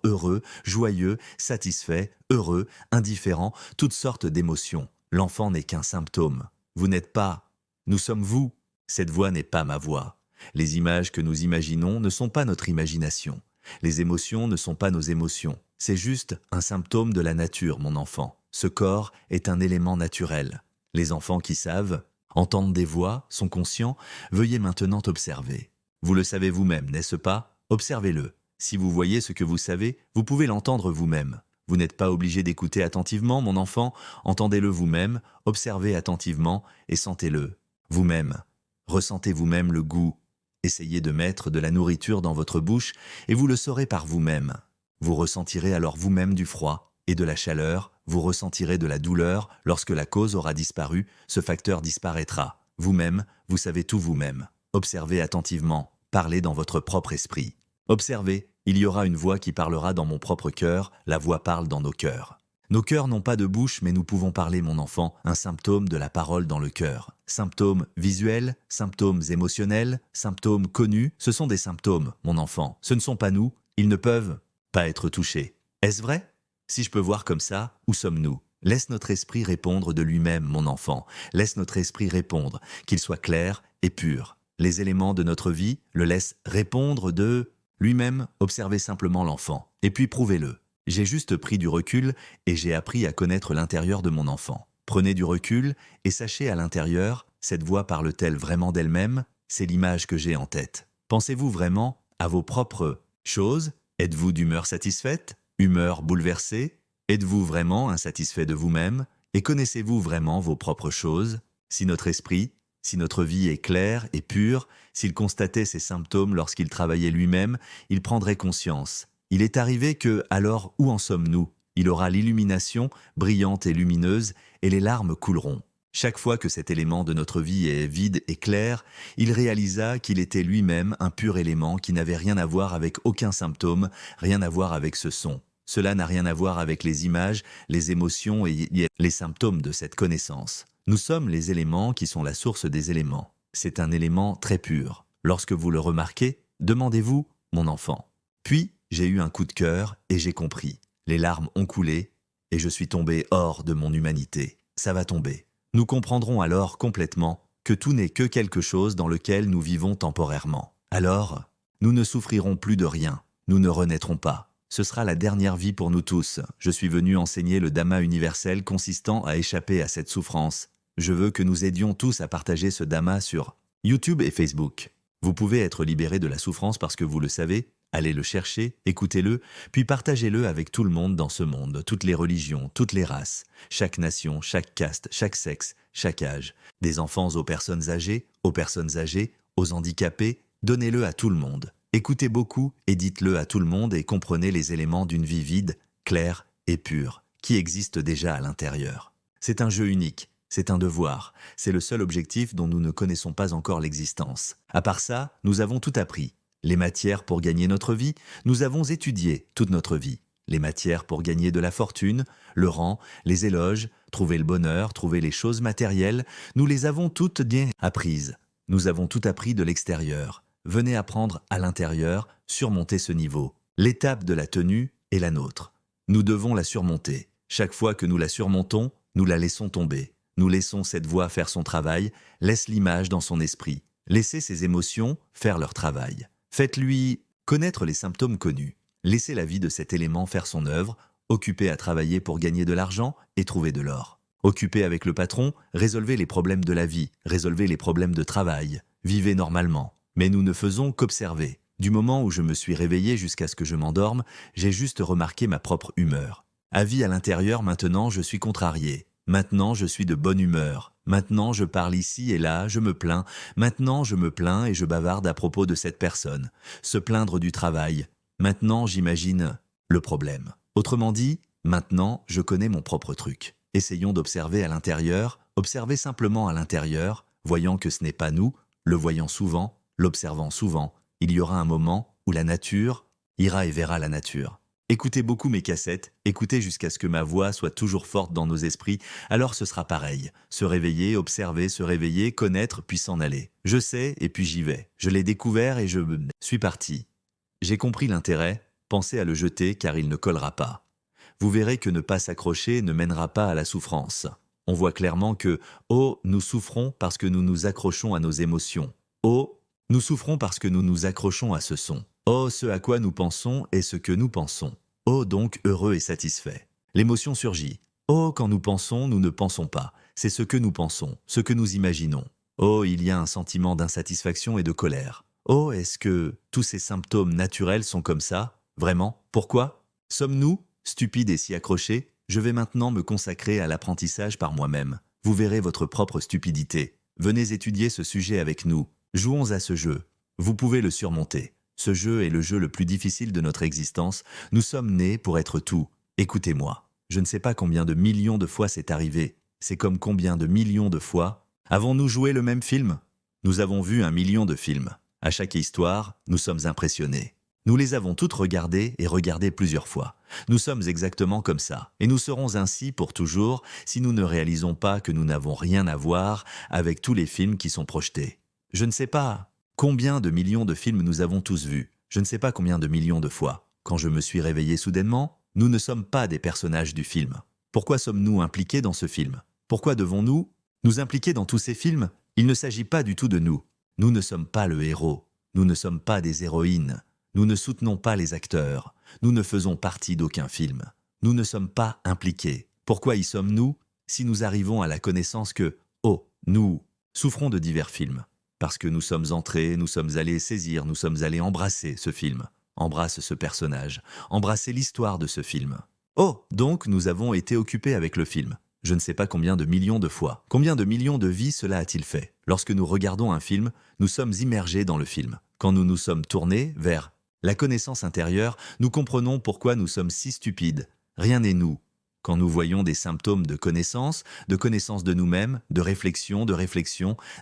heureux, joyeux, satisfait, heureux, indifférent, toutes sortes d'émotions. L'enfant n'est qu'un symptôme. Vous n'êtes pas. Nous sommes vous. Cette voix n'est pas ma voix. Les images que nous imaginons ne sont pas notre imagination. Les émotions ne sont pas nos émotions. C'est juste un symptôme de la nature, mon enfant. Ce corps est un élément naturel. Les enfants qui savent, entendent des voix, sont conscients, veuillez maintenant observer. Vous le savez vous-même, n'est-ce pas? Observez-le. Si vous voyez ce que vous savez, vous pouvez l'entendre vous-même. Vous n'êtes pas obligé d'écouter attentivement, mon enfant, entendez-le vous-même, observez attentivement et sentez-le. Vous-même. Ressentez vous-même le goût. Essayez de mettre de la nourriture dans votre bouche et vous le saurez par vous-même. Vous ressentirez alors vous-même du froid et de la chaleur, vous ressentirez de la douleur. Lorsque la cause aura disparu, ce facteur disparaîtra. Vous-même, vous savez tout vous-même. Observez attentivement, parlez dans votre propre esprit. Observez, il y aura une voix qui parlera dans mon propre cœur, la voix parle dans nos cœurs. Nos cœurs n'ont pas de bouche, mais nous pouvons parler, mon enfant, un symptôme de la parole dans le cœur. Symptômes visuels, symptômes émotionnels, symptômes connus, ce sont des symptômes, mon enfant. Ce ne sont pas nous, ils ne peuvent pas être touchés. Est-ce vrai? Si je peux voir comme ça, où sommes-nous? Laisse notre esprit répondre de lui-même, mon enfant. Laisse notre esprit répondre, qu'il soit clair et pur. Les éléments de notre vie le laissent répondre de lui-même. Observez simplement l'enfant, et puis prouvez-le. J'ai juste pris du recul et j'ai appris à connaître l'intérieur de mon enfant. Prenez du recul et sachez à l'intérieur, cette voix parle-t-elle vraiment d'elle-même? C'est l'image que j'ai en tête. Pensez-vous vraiment à vos propres choses? Êtes-vous d'humeur satisfaite? Humeur bouleversée? Êtes-vous vraiment insatisfait de vous-même? Et connaissez-vous vraiment vos propres choses? Si notre esprit, si notre vie est claire et pure, s'il constatait ces symptômes lorsqu'il travaillait lui-même, il prendrait conscience. Il est arrivé que, alors, où en sommes-nous? Il aura l'illumination, brillante et lumineuse, et les larmes couleront. Chaque fois que cet élément de notre vie est vide et clair, il réalisa qu'il était lui-même un pur élément qui n'avait rien à voir avec aucun symptôme, rien à voir avec ce son. Cela n'a rien à voir avec les images, les émotions et les symptômes de cette connaissance. Nous sommes les éléments qui sont la source des éléments. C'est un élément très pur. Lorsque vous le remarquez, demandez-vous, mon enfant. Puis, j'ai eu un coup de cœur et j'ai compris. Les larmes ont coulé et je suis tombé hors de mon humanité. Ça va tomber. Nous comprendrons alors complètement que tout n'est que quelque chose dans lequel nous vivons temporairement. Alors, nous ne souffrirons plus de rien. Nous ne renaîtrons pas. Ce sera la dernière vie pour nous tous. Je suis venu enseigner le Dhamma universel consistant à échapper à cette souffrance. Je veux que nous aidions tous à partager ce Dhamma sur YouTube et Facebook. Vous pouvez être libéré de la souffrance parce que vous le savez. Allez le chercher, écoutez-le, puis partagez-le avec tout le monde dans ce monde, toutes les religions, toutes les races, chaque nation, chaque caste, chaque sexe, chaque âge. Des enfants aux personnes âgées, aux handicapés, donnez-le à tout le monde. Écoutez beaucoup et dites-le à tout le monde et comprenez les éléments d'une vie vide, claire et pure, qui existe déjà à l'intérieur. C'est un jeu unique, c'est un devoir, c'est le seul objectif dont nous ne connaissons pas encore l'existence. À part ça, nous avons tout appris. Les matières pour gagner notre vie, nous avons étudié toute notre vie. Les matières pour gagner de la fortune, le rang, les éloges, trouver le bonheur, trouver les choses matérielles, nous les avons toutes bien apprises. Nous avons tout appris de l'extérieur. Venez apprendre à l'intérieur, surmonter ce niveau. L'étape de la tenue est la nôtre. Nous devons la surmonter. Chaque fois que nous la surmontons, nous la laissons tomber. Nous laissons cette voix faire son travail, laisse l'image dans son esprit. Laissez ses émotions faire leur travail. Faites-lui connaître les symptômes connus. Laissez la vie de cet élément faire son œuvre, occupé à travailler pour gagner de l'argent et trouver de l'or. Occupé avec le patron, résolvez les problèmes de la vie, résolvez les problèmes de travail, vivez normalement. Mais nous ne faisons qu'observer. Du moment où je me suis réveillé jusqu'à ce que je m'endorme, j'ai juste remarqué ma propre humeur. Avis à l'intérieur, maintenant je suis contrarié. Maintenant je suis de bonne humeur. Maintenant je parle ici et là, je me plains. Maintenant je me plains et je bavarde à propos de cette personne. Se plaindre du travail. Maintenant j'imagine le problème. Autrement dit, maintenant je connais mon propre truc. Essayons d'observer à l'intérieur, observer simplement à l'intérieur, voyant que ce n'est pas nous, le voyant souvent, l'observant souvent. Il y aura un moment où la nature ira et verra la nature. Écoutez beaucoup mes cassettes, écoutez jusqu'à ce que ma voix soit toujours forte dans nos esprits, alors ce sera pareil. Se réveiller, observer, se réveiller, connaître, puis s'en aller. Je sais, et puis j'y vais. Je l'ai découvert et je suis parti. J'ai compris l'intérêt, pensez à le jeter car il ne collera pas. Vous verrez que ne pas s'accrocher ne mènera pas à la souffrance. On voit clairement que, oh, nous souffrons parce que nous nous accrochons à nos émotions. Oh, nous souffrons parce que nous nous accrochons à ce son. Oh, ce à quoi nous pensons est ce que nous pensons. Oh, donc heureux et satisfait. L'émotion surgit. Oh, quand nous pensons, nous ne pensons pas. C'est ce que nous pensons, ce que nous imaginons. Oh, il y a un sentiment d'insatisfaction et de colère. Oh, est-ce que tous ces symptômes naturels sont comme ça? Vraiment? Pourquoi? Sommes-nous stupides et si accrochés? Je vais maintenant me consacrer à l'apprentissage par moi-même. Vous verrez votre propre stupidité. Venez étudier ce sujet avec nous. Jouons à ce jeu. Vous pouvez le surmonter. Ce jeu est le jeu le plus difficile de notre existence. Nous sommes nés pour être tout. Écoutez-moi. Je ne sais pas combien de millions de fois c'est arrivé. C'est comme combien de millions de fois. Avons-nous joué le même film? Nous avons vu 1 million de films. À chaque histoire, nous sommes impressionnés. Nous les avons toutes regardées et regardées plusieurs fois. Nous sommes exactement comme ça. Et nous serons ainsi pour toujours si nous ne réalisons pas que nous n'avons rien à voir avec tous les films qui sont projetés. Je ne sais pas combien de millions de films nous avons tous vus. Je ne sais pas combien de millions de fois. Quand je me suis réveillé soudainement, nous ne sommes pas des personnages du film. Pourquoi sommes-nous impliqués dans ce film? Pourquoi devons-nous nous impliquer dans tous ces films? Il ne s'agit pas du tout de nous. Nous ne sommes pas le héros. Nous ne sommes pas des héroïnes. Nous ne soutenons pas les acteurs. Nous ne faisons partie d'aucun film. Nous ne sommes pas impliqués. Pourquoi y sommes-nous si nous arrivons à la connaissance que, oh, nous souffrons de divers films? Parce que nous sommes entrés, nous sommes allés saisir, nous sommes allés embrasser ce film. Embrasse ce personnage. Embrasser l'histoire de ce film. Oh, donc nous avons été occupés avec le film. Je ne sais pas combien de millions de fois. Combien de millions de vies cela a-t-il fait? Lorsque nous regardons un film, nous sommes immergés dans le film. Quand nous nous sommes tournés vers la connaissance intérieure, nous comprenons pourquoi nous sommes si stupides. Rien n'est nous. Quand nous voyons des symptômes de connaissance de nous-mêmes, de réflexion,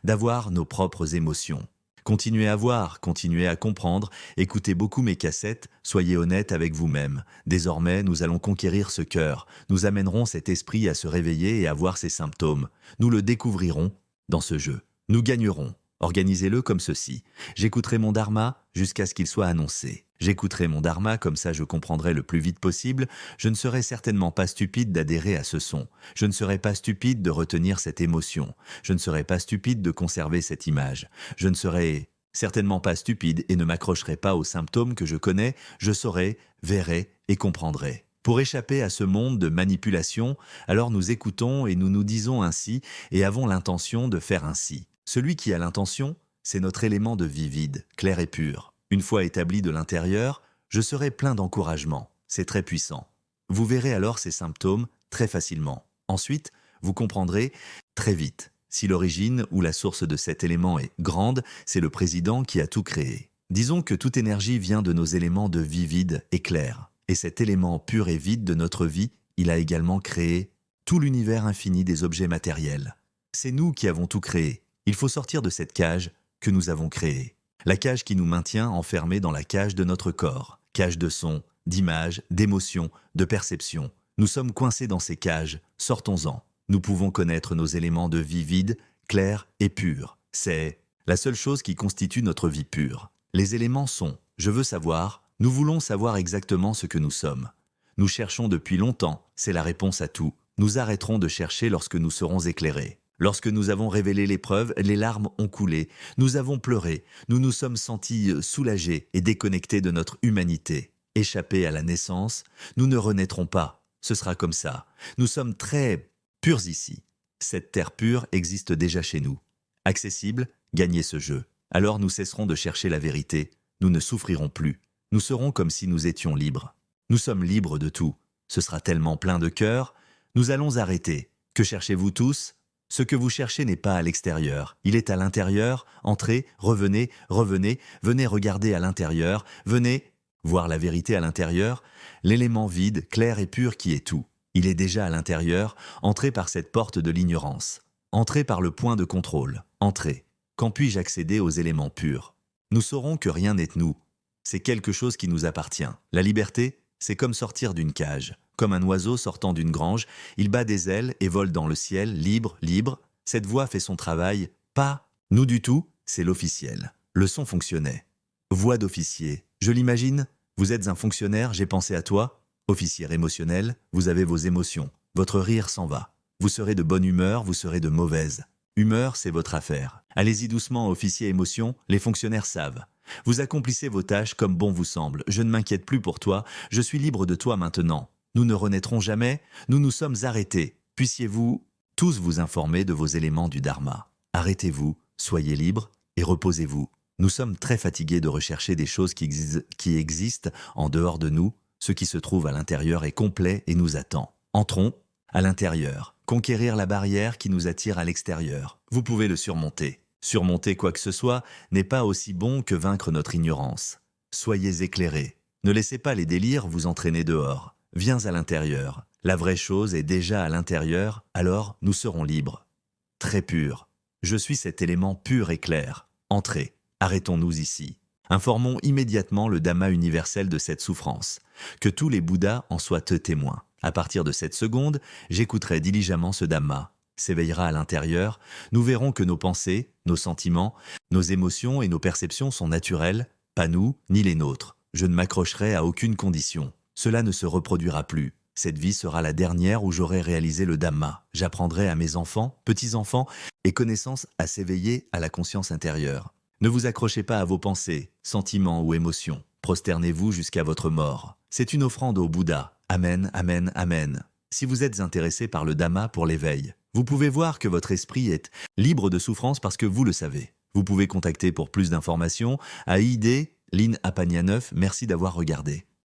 d'avoir nos propres émotions. Continuez à voir, continuez à comprendre, écoutez beaucoup mes cassettes, soyez honnête avec vous-même. Désormais, nous allons conquérir ce cœur, nous amènerons cet esprit à se réveiller et à voir ses symptômes. Nous le découvrirons dans ce jeu. Nous gagnerons. Organisez-le comme ceci. J'écouterai mon dharma jusqu'à ce qu'il soit annoncé. J'écouterai mon dharma, comme ça je comprendrai le plus vite possible. Je ne serai certainement pas stupide d'adhérer à ce son. Je ne serai pas stupide de retenir cette émotion. Je ne serai pas stupide de conserver cette image. Je ne serai certainement pas stupide et ne m'accrocherai pas aux symptômes que je connais. Je saurai, verrai et comprendrai. Pour échapper à ce monde de manipulation, alors nous écoutons et nous nous disons ainsi et avons l'intention de faire ainsi. Celui qui a l'intention, c'est notre élément de vie vide, clair et pur. Une fois établi de l'intérieur, je serai plein d'encouragement. C'est très puissant. Vous verrez alors ces symptômes très facilement. Ensuite, vous comprendrez très vite. Si l'origine ou la source de cet élément est grande, c'est le président qui a tout créé. Disons que toute énergie vient de nos éléments de vie vide et clair. Et cet élément pur et vide de notre vie, il a également créé tout l'univers infini des objets matériels. C'est nous qui avons tout créé. Il faut sortir de cette cage que nous avons créée. La cage qui nous maintient enfermés dans la cage de notre corps. Cage de son, d'images, d'émotions, de perceptions. Nous sommes coincés dans ces cages. Sortons-en. Nous pouvons connaître nos éléments de vie vides, clairs et purs. C'est la seule chose qui constitue notre vie pure. Les éléments sont « je veux savoir », nous voulons savoir exactement ce que nous sommes. Nous cherchons depuis longtemps, c'est la réponse à tout. Nous arrêterons de chercher lorsque nous serons éclairés. Lorsque nous avons révélé l'épreuve, les larmes ont coulé, nous avons pleuré, nous nous sommes sentis soulagés et déconnectés de notre humanité. Échappés à la naissance, nous ne renaîtrons pas. Ce sera comme ça. Nous sommes très purs ici. Cette terre pure existe déjà chez nous. Accessible, gagnez ce jeu. Alors nous cesserons de chercher la vérité. Nous ne souffrirons plus. Nous serons comme si nous étions libres. Nous sommes libres de tout. Ce sera tellement plein de cœur. Nous allons arrêter. Que cherchez-vous tous ? Ce que vous cherchez n'est pas à l'extérieur, il est à l'intérieur. Entrez, revenez, venez regarder à l'intérieur, venez voir la vérité à l'intérieur, l'élément vide, clair et pur qui est tout. Il est déjà à l'intérieur, entrez par cette porte de l'ignorance. Entrez par le point de contrôle, entrez. Quand puis-je accéder aux éléments purs? Nous saurons que rien n'est nous. c'est quelque chose qui nous appartient. La liberté, c'est comme sortir d'une cage. Comme un oiseau sortant d'une grange, il bat des ailes et vole dans le ciel, libre, libre. Cette voix fait son travail, pas nous du tout, c'est l'officiel. Le son fonctionnait. Voix d'officier. Je l'imagine, vous êtes un fonctionnaire, j'ai pensé à toi. Officier émotionnel, vous avez vos émotions. Votre rire s'en va. Vous serez de bonne humeur, vous serez de mauvaise. Humeur, c'est votre affaire. Allez-y doucement, officier émotion, les fonctionnaires savent. Vous accomplissez vos tâches comme bon vous semble. Je ne m'inquiète plus pour toi, je suis libre de toi maintenant. Nous ne renaîtrons jamais, nous nous sommes arrêtés. Puissiez-vous tous vous informer de vos éléments du Dharma. Arrêtez-vous, soyez libres et reposez-vous. Nous sommes très fatigués de rechercher des choses qui existent en dehors de nous. Ce qui se trouve à l'intérieur est complet et nous attend. Entrons à l'intérieur. Conquérir la barrière qui nous attire à l'extérieur. Vous pouvez le surmonter. Surmonter quoi que ce soit n'est pas aussi bon que vaincre notre ignorance. Soyez éclairés. Ne laissez pas les délires vous entraîner dehors. Viens à l'intérieur. La vraie chose est déjà à l'intérieur, alors nous serons libres. Très pur. Je suis cet élément pur et clair. Entrez. Arrêtons-nous ici. Informons immédiatement le Dhamma universel de cette souffrance. Que tous les Bouddhas en soient témoins. À partir de cette seconde, j'écouterai diligemment ce Dhamma. S'éveillera à l'intérieur, nous verrons que nos pensées, nos sentiments, nos émotions et nos perceptions sont naturelles, pas nous, ni les nôtres. Je ne m'accrocherai à aucune condition. Cela ne se reproduira plus. Cette vie sera la dernière où j'aurai réalisé le Dhamma. J'apprendrai à mes enfants, petits-enfants et connaissances à s'éveiller à la conscience intérieure. Ne vous accrochez pas à vos pensées, sentiments ou émotions. Prosternez-vous jusqu'à votre mort. C'est une offrande au Bouddha. Amen, amen, amen. Si vous êtes intéressé par le Dhamma pour l'éveil, vous pouvez voir que votre esprit est libre de souffrance parce que vous le savez. Vous pouvez contacter pour plus d'informations à ID Lin Apagna 9. Merci d'avoir regardé.